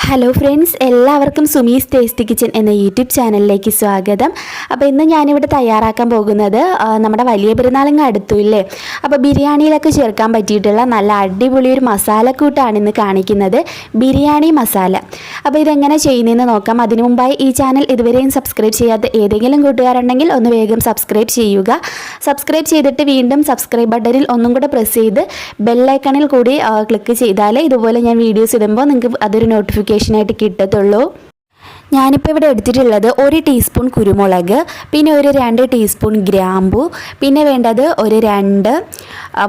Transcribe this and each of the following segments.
Hello friends, എല്ലാവർക്കും Sumi's tasty kitchen എന്ന YouTube ചാനലിലേക്ക് സ്വാഗതം. അപ്പോൾ ഇന്ന് ഞാനിവിടെ തയ്യാറാക്കാൻ പോകുന്നത് നമ്മുടെ വലിയ പെരുന്നാളിങ്ങ് അടുത്തു ഇല്ലേ, അപ്പോൾ ബിരിയാണിയിലൊക്കെ ചേർക്കാൻ പറ്റിയിട്ടുള്ള നല്ല അടിപൊളി ഒരു മസാലക്കൂട്ടാണ് ഇന്ന് കാണിക്കുന്നത്, ബിരിയാണി മസാല. അപ്പോൾ ഇതെങ്ങനെ ചെയ്യുന്നതെന്ന് നോക്കാം. അതിനു മുമ്പായി ഈ ചാനൽ ഇതുവരെയും സബ്സ്ക്രൈബ് ചെയ്യാത്ത ഏതെങ്കിലും കൂട്ടുകാരുണ്ടെങ്കിൽ ഒന്ന് വേഗം സബ്സ്ക്രൈബ് ചെയ്യുക. സബ്സ്ക്രൈബ് ചെയ്തിട്ട് വീണ്ടും സബ്സ്ക്രൈബ് ബട്ടണിൽ ഒന്നും കൂടെ പ്രസ് ചെയ്ത് ബെല്ലൈക്കണിൽ കൂടി ക്ലിക്ക് ചെയ്താൽ ഇതുപോലെ ഞാൻ വീഡിയോസ് ഇടുമ്പോൾ നിങ്ങൾക്ക് അതൊരു നോട്ടിഫിക്കേഷനായിട്ട് കിട്ടത്തുള്ളൂ. ഞാനിപ്പോൾ ഇവിടെ എടുത്തിട്ടുള്ളത് 1 ടീസ്പൂൺ കുരുമുളക്, പിന്നെ ഒരു 2 ടീസ്പൂൺ ഗ്രാമ്പു, പിന്നെ വേണ്ടത് ഒരു 2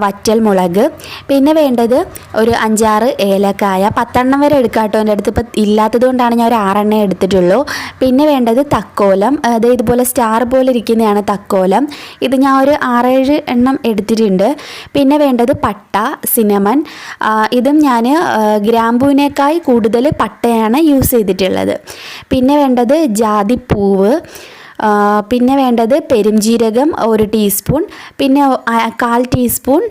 വറ്റൽമുളക്, പിന്നെ വേണ്ടത് ഒരു 5-6 ഏലക്കായ. 10 വരെ എടുക്കാം കേട്ടോ, എൻ്റെ അടുത്ത് ഇപ്പം ഇല്ലാത്തത് കൊണ്ടാണ് ഞാൻ ഒരു 6 എടുത്തിട്ടുള്ളൂ. പിന്നെ വേണ്ടത് തക്കോലം, അത് ഇതുപോലെ സ്റ്റാർ പോലെ ഇരിക്കുന്നതാണ് തക്കോലം, ഇത് ഞാൻ ഒരു 6-7 എടുത്തിട്ടുണ്ട്. പിന്നെ വേണ്ടത് പട്ട, സിനമൺ, ഇതും ഞാൻ ഗ്രാമ്പൂവിനേക്കായി കൂടുതൽ പട്ടയാണ് യൂസ് ചെയ്തിട്ടുള്ളത്. പിന്നെ വേണ്ടത് ജാതിപ്പൂവ്, പിന്നെ വേണ്ടത് പെരുംജീരകം 1 ടീസ്പൂൺ, പിന്നെ 1/4 ടീസ്പൂൺ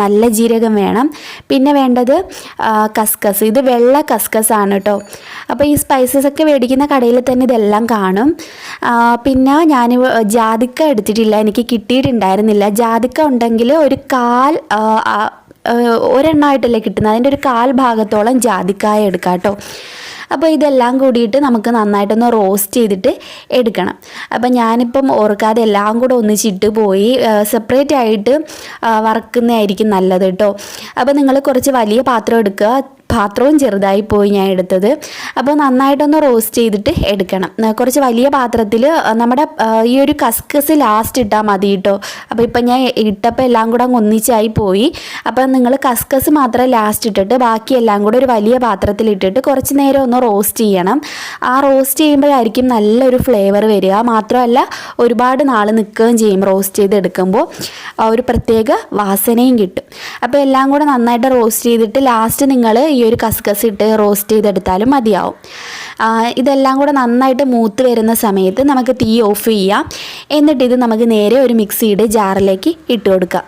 നല്ല ജീരകം വേണം. പിന്നെ വേണ്ടത് കസ്കസ്, ഇത് വെള്ള കസ്കസ് ആണ് കേട്ടോ. അപ്പോൾ ഈ സ്പൈസസ് ഒക്കെ മേടിക്കുന്ന കടയിൽ തന്നെ ഇതെല്ലാം കാണും. പിന്നെ ഞാൻ ജാതിക്ക എടുത്തിട്ടില്ല, എനിക്ക് കിട്ടിയിട്ടുണ്ടായിരുന്നില്ല. ജാതിക്ക ഉണ്ടെങ്കിൽ ഒരു 1/4 ഒരെണ്ണമായിട്ടല്ലേ കിട്ടുന്നത്, അതിൻ്റെ ഒരു 1/4 ഭാഗത്തോളം ജാതിക്കായ എടുക്കാം കേട്ടോ. അപ്പോൾ ഇതെല്ലാം കൂടിയിട്ട് നമുക്ക് നന്നായിട്ടൊന്ന് റോസ്റ്റ് ചെയ്തിട്ട് എടുക്കണം. അപ്പം ഞാനിപ്പം ഓർക്കാതെ എല്ലാം കൂടെ ഒന്നിച്ചിട്ട് പോയി, സെപ്പറേറ്റ് ആയിട്ട് വറക്കുന്നതായിരിക്കും നല്ലത് കേട്ടോ. അപ്പോൾ നിങ്ങൾ കുറച്ച് വലിയ പാത്രം എടുക്കുക, പാത്രവും ചെറുതായി പോയി ഞാൻ എടുത്തത്. അപ്പോൾ നന്നായിട്ടൊന്ന് റോസ്റ്റ് ചെയ്തിട്ട് എടുക്കണം. കുറച്ച് വലിയ പാത്രത്തിൽ നമ്മുടെ ഈ ഒരു കസ്കസ് ലാസ്റ്റ് ഇട്ടാൽ മതി കേട്ടോ. അപ്പോൾ ഇപ്പം ഞാൻ ഇട്ടപ്പോൾ എല്ലാം കൂടെ അങ്ങ് ഒന്നിച്ചായി പോയി. അപ്പോൾ നിങ്ങൾ കസ്കസ് മാത്രം ലാസ്റ്റ് ഇട്ടിട്ട് ബാക്കി എല്ലാം കൂടെ ഒരു വലിയ പാത്രത്തിൽ ഇട്ടിട്ട് കുറച്ച് നേരം ഒന്ന് റോസ്റ്റ് ചെയ്യണം. ആ റോസ്റ്റ് ചെയ്യുമ്പോഴായിരിക്കും നല്ലൊരു ഫ്ലേവർ വരിക. മാത്രമല്ല ഒരുപാട് നാൾ നിൽക്കുകയും ചെയ്യും റോസ്റ്റ് ചെയ്തെടുക്കുമ്പോൾ, ഒരു പ്രത്യേക വാസനയും കിട്ടും. അപ്പോൾ എല്ലാം കൂടെ നന്നായിട്ട് റോസ്റ്റ് ചെയ്തിട്ട് ലാസ്റ്റ് നിങ്ങൾ ഈ ഒരു കസ്കസ് ഇട്ട് റോസ്റ്റ് ചെയ്തെടുത്താലും മതിയാവും. ഇതെല്ലാം കൂടെ നന്നായിട്ട് മൂത്ത് വരുന്ന സമയത്ത് നമുക്ക് തീ ഓഫ് ചെയ്യാം. എന്നിട്ട് ഇത് നമുക്ക് നേരെ ഒരു മിക്സിയുടെ ജാറിലേക്ക് ഇട്ട് കൊടുക്കാം.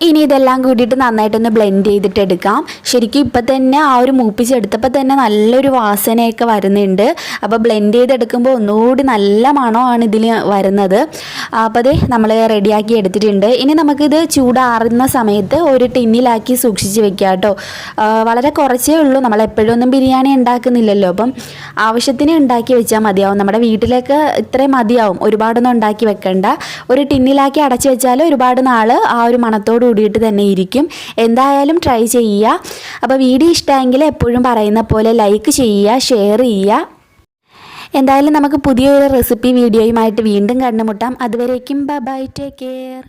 ഇനി ഇതെല്ലാം കൂടിയിട്ട് നന്നായിട്ടൊന്ന് ബ്ലെൻഡ് ചെയ്തിട്ട് എടുക്കാം. ശരിക്കും ഇപ്പം തന്നെ ആ ഒരു മൂപ്പിച്ചെടുത്തപ്പോൾ തന്നെ നല്ലൊരു വാസനയൊക്കെ വരുന്നുണ്ട്. അപ്പോൾ ബ്ലെൻഡ് ചെയ്തെടുക്കുമ്പോൾ ഒന്നുകൂടി നല്ല മണമാണ് ഇതിൽ വരുന്നത്. അപ്പോൾ അത് നമ്മൾ റെഡിയാക്കി എടുത്തിട്ടുണ്ട്. ഇനി നമുക്കിത് ചൂടാറുന്ന സമയത്ത് ഒരു ടിന്നിലാക്കി സൂക്ഷിച്ച് വെക്കാം കേട്ടോ. വളരെ കുറച്ചേ ഉള്ളൂ, നമ്മൾ എപ്പോഴും ഒന്നും ബിരിയാണി ഉണ്ടാക്കുന്നില്ലല്ലോ, അപ്പം ആവശ്യത്തിന് ഉണ്ടാക്കി വെച്ചാൽ മതിയാവും. നമ്മുടെ വീട്ടിലേക്ക് ഇത്രയും മതിയാവും, ഒരുപാടൊന്നും ഉണ്ടാക്കി വെക്കണ്ട. ഒരു ടിന്നിലാക്കി അടച്ചു വെച്ചാൽ ഒരുപാട് നാൾ ആ ഒരു മണത്തോട് കൂടിയിട്ട് തന്നെ ഇരിക്കും. എന്തായാലും ട്രൈ ചെയ്യുക. അപ്പോൾ വീഡിയോ ഇഷ്ടമെങ്കിൽ എപ്പോഴും പറയുന്ന പോലെ ലൈക്ക് ചെയ്യുക, ഷെയർ ചെയ്യുക. എന്തായാലും നമുക്ക് പുതിയൊരു റെസിപ്പി വീഡിയോയുമായിട്ട് വീണ്ടും കണ്ടുമുട്ടാം. അതുവരേക്കും ബൈ, ടേക്ക് കെയർ.